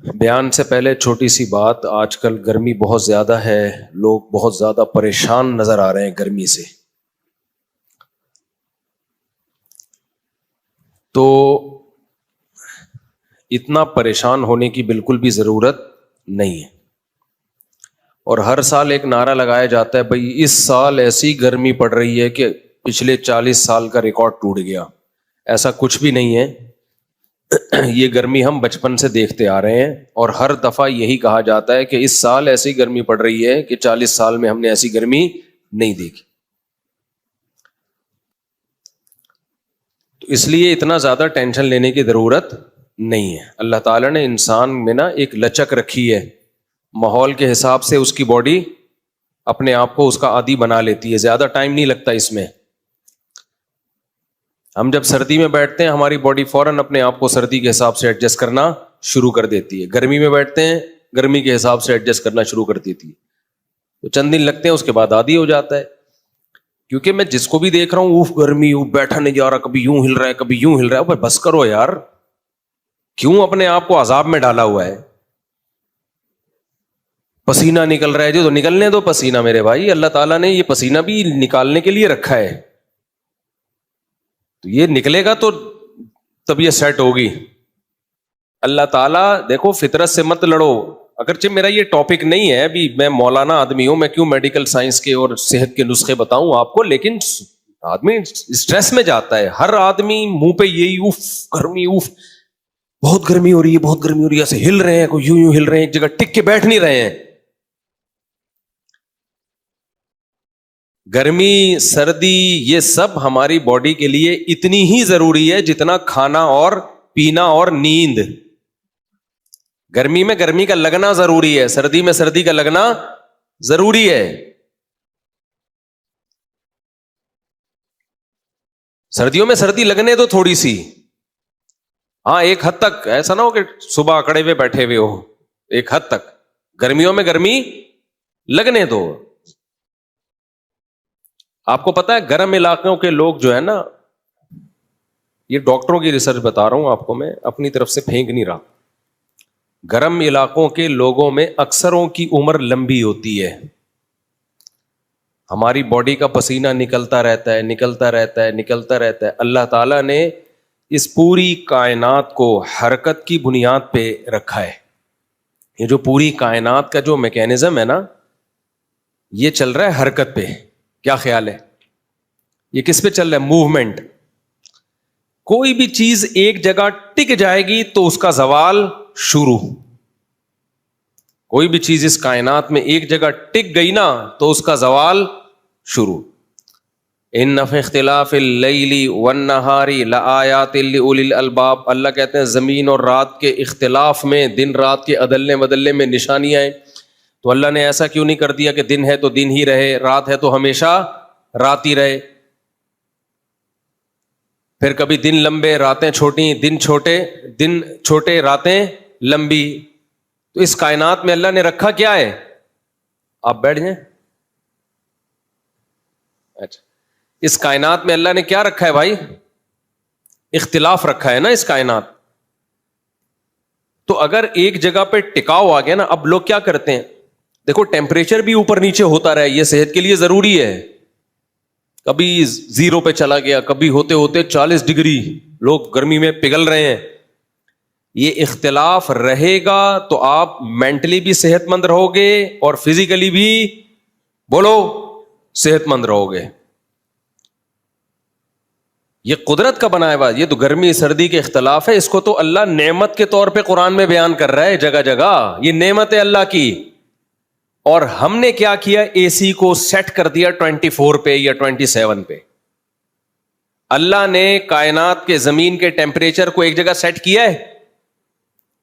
بیان سے پہلے چھوٹی سی بات، آج کل گرمی بہت زیادہ ہے، لوگ بہت زیادہ پریشان نظر آ رہے ہیں گرمی سے. تو اتنا پریشان ہونے کی بالکل بھی ضرورت نہیں ہے. اور ہر سال ایک نعرہ لگایا جاتا ہے، بھئی اس سال ایسی گرمی پڑ رہی ہے کہ پچھلے 40 سال کا ریکارڈ ٹوٹ گیا. ایسا کچھ بھی نہیں ہے. یہ گرمی ہم بچپن سے دیکھتے آ رہے ہیں، اور ہر دفعہ یہی کہا جاتا ہے کہ اس سال ایسی گرمی پڑ رہی ہے کہ 40 سال میں ہم نے ایسی گرمی نہیں دیکھی. تو اس لیے اتنا زیادہ ٹینشن لینے کی ضرورت نہیں ہے. اللہ تعالیٰ نے انسان میں نا ایک لچک رکھی ہے، ماحول کے حساب سے اس کی باڈی اپنے آپ کو اس کا عادی بنا لیتی ہے، زیادہ ٹائم نہیں لگتا اس میں. ہم جب سردی میں بیٹھتے ہیں ہماری باڈی فوراً اپنے آپ کو سردی کے حساب سے ایڈجسٹ کرنا شروع کر دیتی ہے. گرمی میں بیٹھتے ہیں گرمی کے حساب سے ایڈجسٹ کرنا شروع کر دیتی ہے. تو چند دن لگتے ہیں، اس کے بعد عادی ہو جاتا ہے. کیونکہ میں جس کو بھی دیکھ رہا ہوں اوف گرمی، اوف بیٹھا نہیں جا رہا، کبھی یوں ہل رہا ہے کبھی یوں ہل رہا ہے. بس کرو یار، کیوں اپنے آپ کو عذاب میں ڈالا ہوا ہے؟ پسینہ نکل رہا ہے جو تو نکلنے دو پسینہ میرے بھائی. اللہ تعالیٰ نے یہ پسینہ بھی نکالنے کے لیے رکھا ہے، تو یہ نکلے گا تو طبیعت سیٹ ہوگی. اللہ تعالیٰ دیکھو فطرت سے مت لڑو. اگرچہ میرا یہ ٹاپک نہیں ہے، ابھی میں مولانا آدمی ہوں، میں کیوں میڈیکل سائنس کے اور صحت کے نسخے بتاؤں آپ کو، لیکن آدمی اسٹریس میں جاتا ہے. ہر آدمی منہ پہ یہی اوف گرمی، اوف بہت گرمی ہو رہی ہے، بہت گرمی ہو رہی ہے، ایسے ہل رہے ہیں، کوئی یوں یوں ہل رہے ہیں، ایک جگہ ٹک کے بیٹھ نہیں رہے ہیں. گرمی سردی یہ سب ہماری باڈی کے لیے اتنی ہی ضروری ہے جتنا کھانا اور پینا اور نیند. گرمی میں گرمی کا لگنا ضروری ہے، سردی میں سردی کا لگنا ضروری ہے. سردیوں میں سردی لگنے دو تھوڑی سی، ہاں ایک حد تک. ایسا نہ ہو کہ صبح اکڑے ہوئے بیٹھے ہوئے ہو. ایک حد تک گرمیوں میں گرمی لگنے دو. آپ کو پتا ہے گرم علاقوں کے لوگ جو ہے نا، یہ ڈاکٹروں کی ریسرچ بتا رہا ہوں آپ کو، میں اپنی طرف سے پھینک نہیں رہا، گرم علاقوں کے لوگوں میں اکثروں کی عمر لمبی ہوتی ہے. ہماری باڈی کا پسینہ نکلتا رہتا ہے نکلتا رہتا ہے نکلتا رہتا ہے. اللہ تعالیٰ نے اس پوری کائنات کو حرکت کی بنیاد پہ رکھا ہے. یہ جو پوری کائنات کا جو میکینزم ہے نا، یہ چل رہا ہے حرکت پہ. کیا خیال ہے یہ کس پہ چل رہا ہے؟ موومنٹ. کوئی بھی چیز ایک جگہ ٹک جائے گی تو اس کا زوال شروع. کوئی بھی چیز اس کائنات میں ایک جگہ ٹک گئی نا تو اس کا زوال شروع. ان فی اختلاف اللیل والنہار لآیات لأولی الالباب. اللہ کہتے ہیں زمین اور رات کے اختلاف میں، دن رات کے عدلنے بدلنے میں نشانیاں ہیں. تو اللہ نے ایسا کیوں نہیں کر دیا کہ دن ہے تو دن ہی رہے، رات ہے تو ہمیشہ رات ہی رہے؟ پھر کبھی دن لمبے راتیں چھوٹی، دن چھوٹے راتیں لمبی. تو اس کائنات میں اللہ نے رکھا کیا ہے؟ آپ بیٹھ جائیں. اچھا، اس کائنات میں اللہ نے کیا رکھا ہے بھائی؟ اختلاف رکھا ہے نا اس کائنات. تو اگر ایک جگہ پہ ٹکاؤ آ گیا نا، اب لوگ کیا کرتے ہیں، دیکھو ٹیمپریچر بھی اوپر نیچے ہوتا رہے، یہ صحت کے لیے ضروری ہے. کبھی 0 پہ چلا گیا، کبھی ہوتے ہوتے 40 ڈگری، لوگ گرمی میں پگھل رہے ہیں. یہ اختلاف رہے گا تو آپ مینٹلی بھی صحت مند رہو گے اور فزیکلی بھی بولو صحت مند رہو گے. یہ قدرت کا بنایا ہوا، یہ تو گرمی سردی کے اختلاف ہے، اس کو تو اللہ نعمت کے طور پہ قرآن میں بیان کر رہا ہے جگہ جگہ. یہ نعمت ہے اللہ کی. اور ہم نے کیا کیا؟ اے سی کو سیٹ کر دیا 24 پہ یا 27 پہ. اللہ نے کائنات کے زمین کے ٹیمپریچر کو ایک جگہ سیٹ کیا ہے؟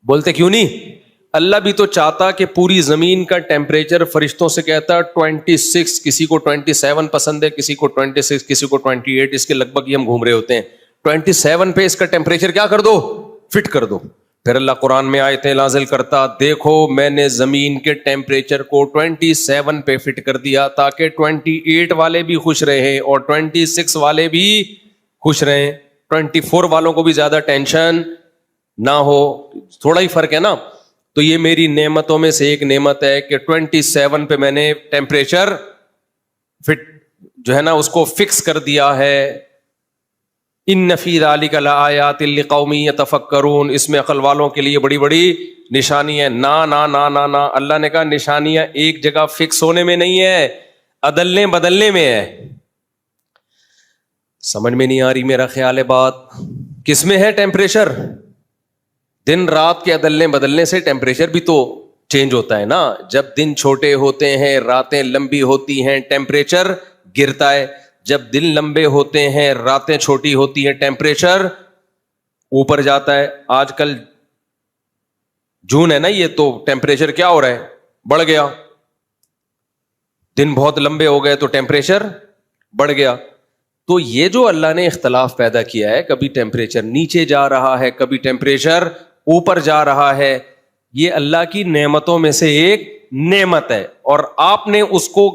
بولتے کیوں نہیں؟ اللہ بھی تو چاہتا کہ پوری زمین کا ٹیمپریچر فرشتوں سے کہتا 26، کسی کو 27 پسند ہے، کسی کو 26، کسی کو 28، اس کے لگ بھگ ہم گھوم رہے ہوتے ہیں. 27 پہ اس کا ٹیمپریچر کیا کر دو؟ فٹ کر دو. پھر اللہ قرآن میں آیتیں نازل کرتا، دیکھو میں نے زمین کے ٹیمپریچر کو 27 پہ فٹ کر دیا تاکہ 28 والے بھی خوش رہیں اور 26 والے بھی خوش رہیں، 24 والوں کو بھی زیادہ ٹینشن نہ ہو. تھوڑا ہی فرق ہے نا. تو یہ میری نعمتوں میں سے ایک نعمت ہے کہ 27 پہ میں نے ٹیمپریچر فٹ جو ہے نا اس کو فکس کر دیا ہے. ان فی ذلک لآیات لقوم یتفکرون, اس میں عقل والوں کے لیے بڑی بڑی نشانی ہے. نا نا نا نا نا, اللہ نے کہا نشانیاں ایک جگہ فکس ہونے میں نہیں ہے, عدلنے بدلنے میں ہے. سمجھ میں نہیں آ رہی میرا خیال ہے بات. کس میں ہے ٹیمپریچر؟ دن رات کے عدلنے بدلنے سے ٹیمپریچر بھی تو چینج ہوتا ہے نا. جب دن چھوٹے ہوتے ہیں راتیں لمبی ہوتی ہیں ٹیمپریچر گرتا ہے, جب دن لمبے ہوتے ہیں راتیں چھوٹی ہوتی ہیں ٹیمپریچر اوپر جاتا ہے. آج کل جون ہے نا یہ, تو ٹیمپریچر کیا ہو رہا ہے؟ بڑھ گیا. دن بہت لمبے ہو گئے تو ٹیمپریچر بڑھ گیا. تو یہ جو اللہ نے اختلاف پیدا کیا ہے, کبھی ٹیمپریچر نیچے جا رہا ہے کبھی ٹیمپریچر اوپر جا رہا ہے, یہ اللہ کی نعمتوں میں سے ایک نعمت ہے. اور آپ نے اس کو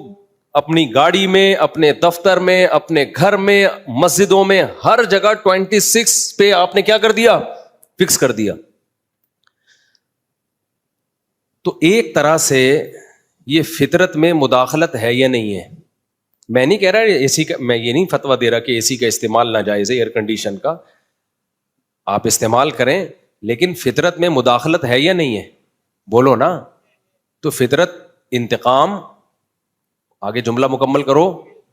اپنی گاڑی میں, اپنے دفتر میں, اپنے گھر میں, مسجدوں میں, ہر جگہ 26 پہ آپ نے کیا کر دیا؟ فکس کر دیا. تو ایک طرح سے یہ فطرت میں مداخلت ہے یا نہیں ہے؟ میں نہیں کہہ رہا اے سی کا, میں یہ نہیں فتویٰ دے رہا کہ اے سی کا استعمال ناجائز ہے, ایئر کنڈیشن کا آپ استعمال کریں, لیکن فطرت میں مداخلت ہے یا نہیں ہے؟ بولو نا. تو فطرت انتقام, آگے جملہ مکمل کرو,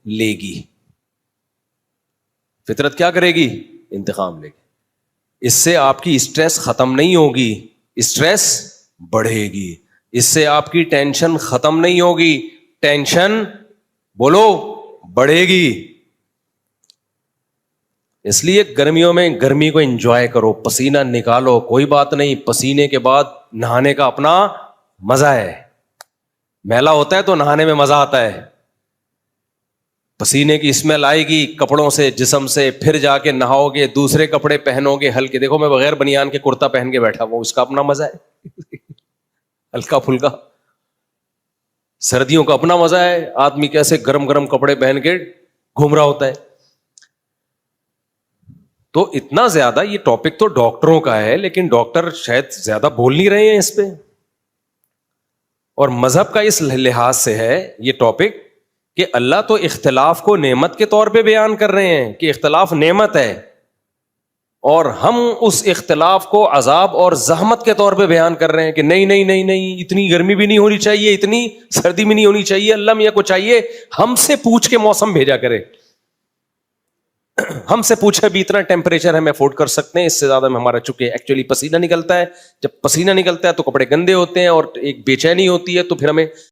لے گی. فطرت کیا کرے گی؟ انتقام لے گی. اس سے آپ کی اسٹریس ختم نہیں ہوگی, اسٹریس بڑھے گی. اس سے آپ کی ٹینشن ختم نہیں ہوگی, ٹینشن بولو بڑھے گی. اس لیے گرمیوں میں گرمی کو انجوائے کرو, پسینہ نکالو, کوئی بات نہیں, پسینے کے بعد نہانے کا اپنا مزہ ہے. میلا ہوتا ہے تو نہانے میں مزہ آتا ہے, پسینے کی اسمیل آئے گی کپڑوں سے, جسم سے, پھر جا کے نہاؤ گے, دوسرے کپڑے پہنو گے ہلکے. دیکھو میں بغیر بنیان کے کرتا پہن کے بیٹھا ہوں, اس کا اپنا مزہ ہے ہلکا پھلکا. سردیوں کا اپنا مزہ ہے, آدمی کیسے گرم گرم کپڑے پہن کے گھوم رہا ہوتا ہے. تو اتنا زیادہ یہ ٹاپک تو ڈاکٹروں کا ہے, لیکن ڈاکٹر شاید زیادہ بول نہیں رہے ہیں اس پہ. اور مذہب کا اس لحاظ سے ہے یہ ٹاپک کہ اللہ تو اختلاف کو نعمت کے طور پہ بیان کر رہے ہیں کہ اختلاف نعمت ہے, اور ہم اس اختلاف کو عذاب اور زحمت کے طور پہ بیان کر رہے ہیں کہ نہیں نہیں نہیں نہیں, اتنی گرمی بھی نہیں ہونی چاہیے, اتنی سردی بھی نہیں ہونی چاہیے. اللہ میاں کو چاہیے ہم سے پوچھ کے موسم بھیجا کرے, ہم سے پوچھے بھی اتنا ٹیمپریچر ہم افورڈ کر سکتے ہیں, اس سے زیادہ میں ہمارا, چونکہ ایکچولی پسینہ نکلتا ہے, جب پسینہ نکلتا ہے تو کپڑے گندے ہوتے ہیں اور ایک بے چینی ہوتی ہے, تو پھر ہمیں